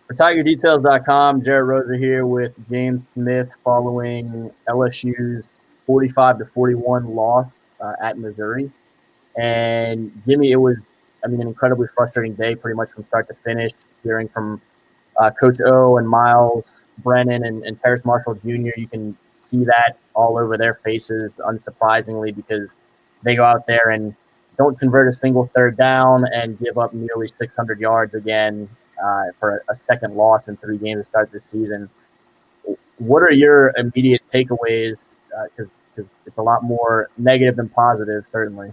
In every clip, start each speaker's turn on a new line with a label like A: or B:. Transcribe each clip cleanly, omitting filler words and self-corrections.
A: For TigerDetails.com, Jerit Rosa here with James Smith following LSU's 45-41 loss at Missouri. And Jimmy, it was, an incredibly frustrating day pretty much from start to finish, hearing from Coach O and Miles Brennan and Terrace Marshall Jr. You can see that all over their faces, unsurprisingly, because they go out there and don't convert a single third down and give up nearly 600 yards again for a second loss in 3 games to start this season. What are your immediate takeaways? Because it's a lot more negative than positive, certainly.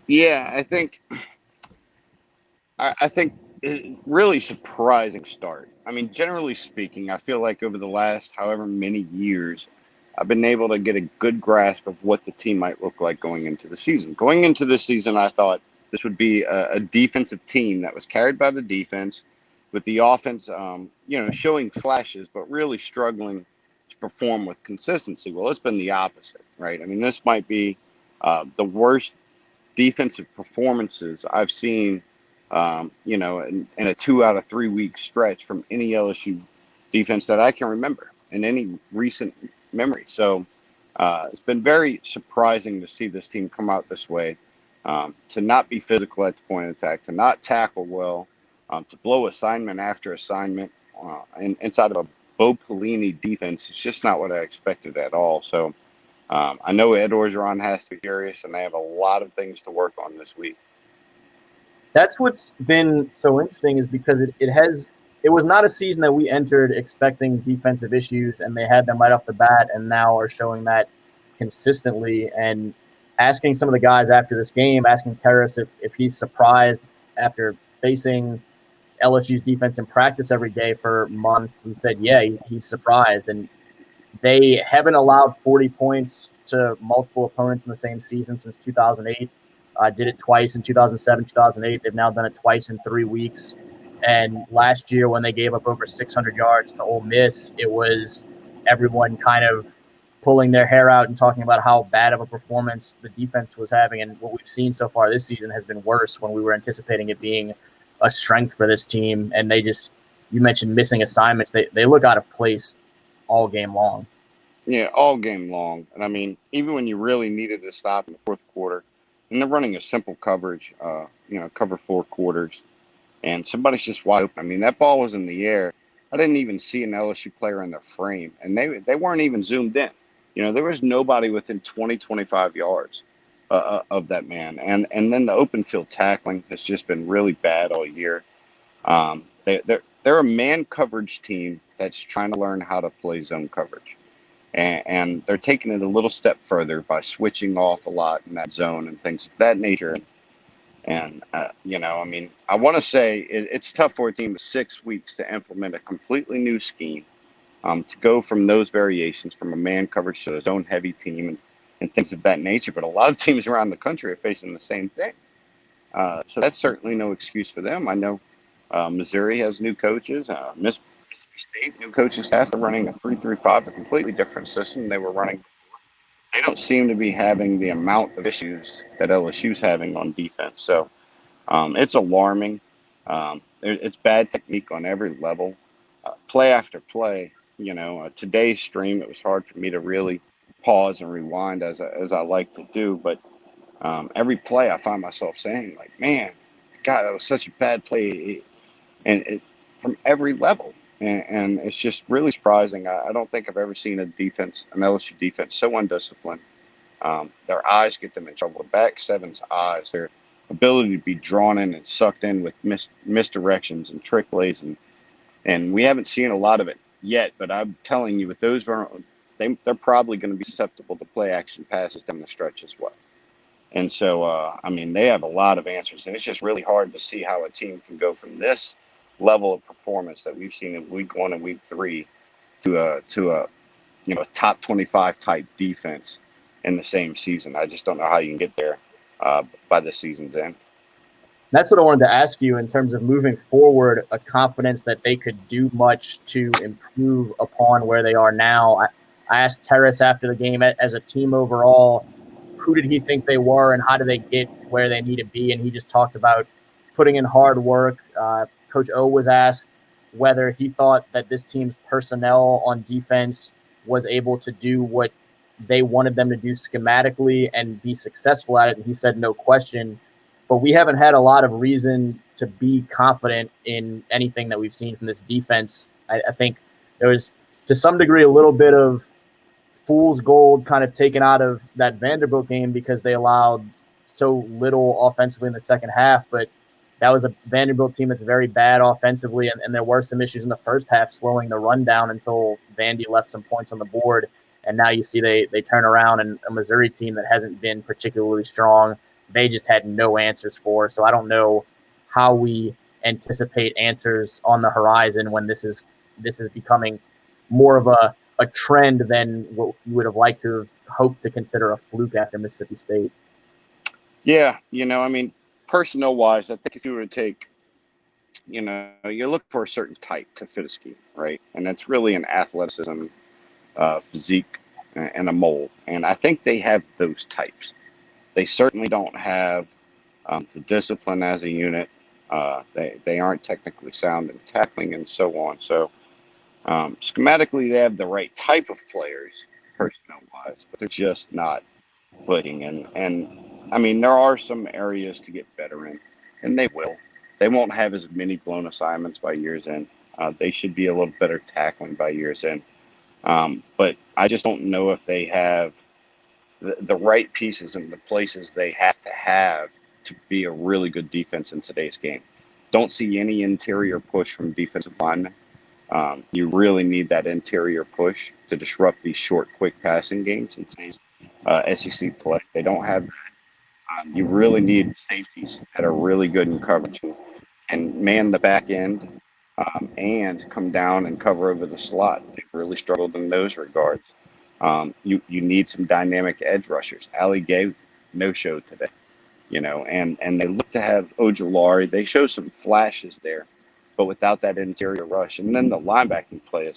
B: Yeah, I think really surprising start. I mean, generally speaking, I feel like over the last however many years, I've been able to get a good grasp of what the team might look like going into the season. Going into this season, I thought this would be a defensive team that was carried by the defense, with the offense, showing flashes, but really struggling to perform with consistency. Well, it's been the opposite, right? I mean, this might be the worst defensive performances I've seen, in a 2 out of 3 week stretch from any LSU defense that I can remember in any recent memory. So it's been very surprising to see this team come out this way, to not be physical at the point of attack, to not tackle well, to blow assignment after assignment, and inside of a Bo Pelini defense. It's just not what I expected at all. So I know Ed Orgeron has to be furious, and they have a lot of things to work on this week.
A: That's what's been so interesting, is because it was not a season that we entered expecting defensive issues, and they had them right off the bat, and now are showing that consistently. And asking some of the guys after this game, asking Terrace if he's surprised after facing LSU's defense in practice every day for months, he said, yeah, he's surprised. And they haven't allowed 40 points to multiple opponents in the same season since 2008. Did it twice in 2007, 2008. They've now done it twice in 3 weeks. And last year, when they gave up over 600 yards to Ole Miss, it was everyone kind of pulling their hair out and talking about how bad of a performance the defense was having. And what we've seen so far this season has been worse when we were anticipating it being a strength for this team. And you mentioned missing assignments. They look out of place all game long.
B: Yeah, all game long. And I mean, even when you really needed to stop in the fourth quarter, and they're running a simple coverage, cover 4 quarters, and somebody's just wide open. I mean, that ball was in the air. I didn't even see an LSU player in their frame, and they weren't even zoomed in. There was nobody within 20, 25 yards of that man. And then the open field tackling has just been really bad all year. They're a man coverage team that's trying to learn how to play zone coverage. And they're taking it a little step further by switching off a lot in that zone and things of that nature. And I want to say it's tough for a team with 6 weeks to implement a completely new scheme, to go from those variations from a man coverage to a zone heavy team and things of that nature. But a lot of teams around the country are facing the same thing. So that's certainly no excuse for them. I know Missouri has new coaches. Mississippi State, new coaching staff, are running a 3-3-5, a completely different system they were running. They don't seem to be having the amount of issues that LSU's having on defense. So it's alarming. It's bad technique on every level. Play after play, today's stream, it was hard for me to really pause and rewind as I like to do. But every play I find myself saying, like, man, God, that was such a bad play. And from every level. And it's just really surprising. I don't think I've ever seen an LSU defense so undisciplined. Their eyes get them in trouble. The back seven's eyes, their ability to be drawn in and sucked in with misdirections and trick plays. And we haven't seen a lot of it yet, but I'm telling you, with those, they're probably going to be susceptible to play action passes down the stretch as well. And so, they have a lot of answers. And it's just really hard to see how a team can go from this level of performance that we've seen in week 1 and week 3 to a top 25 type defense in the same season. I just don't know how you can get there by the season's end.
A: That's what I wanted to ask you in terms of moving forward, a confidence that they could do much to improve upon where they are now. I asked Terrace after the game, as a team overall, who did he think they were and how do they get where they need to be? And he just talked about putting in hard work. Coach O was asked whether he thought that this team's personnel on defense was able to do what they wanted them to do schematically and be successful at it. And he said, no question. But we haven't had a lot of reason to be confident in anything that we've seen from this defense. I think there was, to some degree, a little bit of fool's gold kind of taken out of that Vanderbilt game because they allowed so little offensively in the second half. But that was a Vanderbilt team that's very bad offensively, and there were some issues in the first half slowing the run down until Vandy left some points on the board. And now you see they turn around, and a Missouri team that hasn't been particularly strong, they just had no answers for. So I don't know how we anticipate answers on the horizon when this is becoming more of a trend than what you would have liked to have hoped to consider a fluke after Mississippi State.
B: Yeah, I mean, personnel-wise, I think if you were to take, you look for a certain type to fit a scheme, right? And that's really an athleticism, physique, and a mold. And I think they have those types. They certainly don't have the discipline as a unit. They aren't technically sound in tackling and so on. So schematically, they have the right type of players, personnel-wise, but they're just not clicking. And I mean, there are some areas to get better in, and they will. They won't have as many blown assignments by year's end. They should be a little better tackling by year's end. But I just don't know if they have the right pieces in the places they have to be a really good defense in today's game. Don't see any interior push from defensive linemen. You really need that interior push to disrupt these short, quick passing games in today's SEC play. They don't have that. You really need safeties that are really good in coverage and man the back end and come down and cover over the slot. They've really struggled in those regards. You need some dynamic edge rushers. Ali Gay no-show today, and they look to have Ojulari. They show some flashes there, but without that interior rush. And then the linebacking play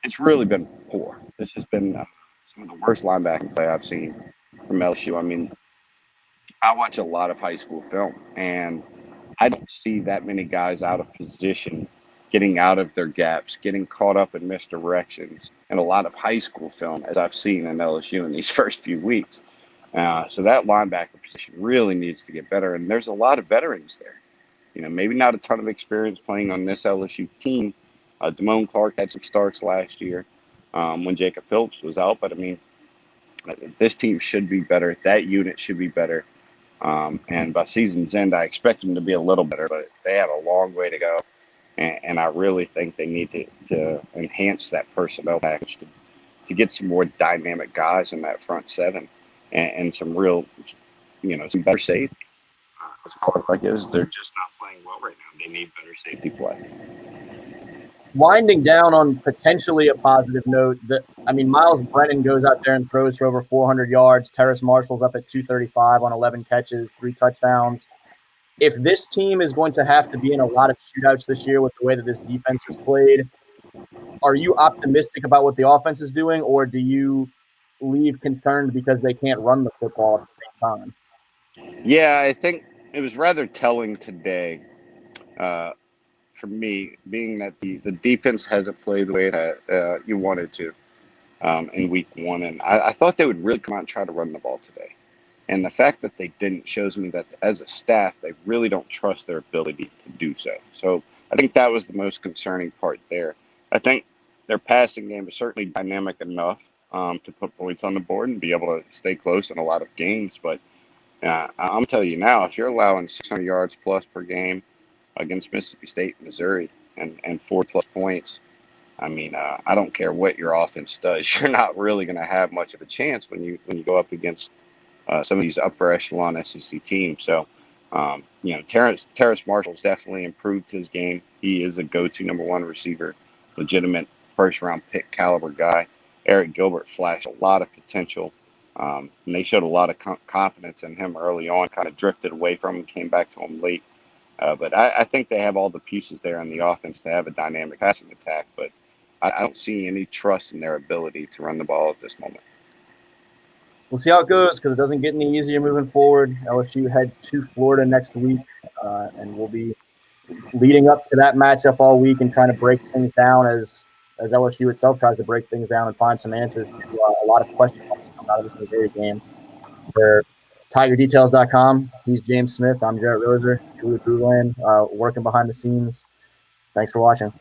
B: it's really been poor. This has been some of the worst linebacking play I've seen from LSU. I mean, I watch a lot of high school film, and I don't see that many guys out of position, getting out of their gaps, getting caught up in misdirections, and a lot of high school film as I've seen in LSU in these first few weeks. So that linebacker position really needs to get better, and there's a lot of veterans there. Maybe not a ton of experience playing on this LSU team. Damone Clark had some starts last year when Jacob Phillips was out, but I mean, this team should be better. That unit should be better. And by season's end, I expect them to be a little better, but they have a long way to go. And I really think they need to enhance that personnel package to get some more dynamic guys in that front seven and some real, some better safeties. As hard like it is, they're just not playing well right now. They need better safety play.
A: Winding down on potentially a positive note, Miles Brennan goes out there and throws for over 400 yards. Terrace Marshall's up at 235 on 11 catches, 3 touchdowns. If this team is going to have to be in a lot of shootouts this year with the way that this defense is played, are you optimistic about what the offense is doing, or do you leave concerned because they can't run the football at the same time?
B: Yeah, I think it was rather telling today for me, being that the defense hasn't played the way you wanted to in week one. And I thought they would really come out and try to run the ball today. And the fact that they didn't shows me that as a staff, they really don't trust their ability to do so. So I think that was the most concerning part there. I think their passing game is certainly dynamic enough to put points on the board and be able to stay close in a lot of games. But I'm telling you now, if you're allowing 600 yards plus per game against Mississippi State and Missouri and 4+ points, I mean, I don't care what your offense does. You're not really going to have much of a chance when you go up against some of these upper echelon SEC teams. So, Terrace Marshall's definitely improved his game. He is a go-to number one receiver, legitimate first-round pick caliber guy. Eric Gilbert flashed a lot of potential, and they showed a lot of confidence in him early on, kind of drifted away from him, came back to him late. But I think they have all the pieces there in the offense to have a dynamic passing attack, but I don't see any trust in their ability to run the ball at this moment.
A: We'll see how it goes because it doesn't get any easier moving forward. LSU heads to Florida next week, and we'll be leading up to that matchup all week and trying to break things down as LSU itself tries to break things down and find some answers to a lot of question marks coming out of this Missouri game. For TigerDetails.com, he's James Smith. I'm Jerit Roser, truly Brewland, working behind the scenes. Thanks for watching.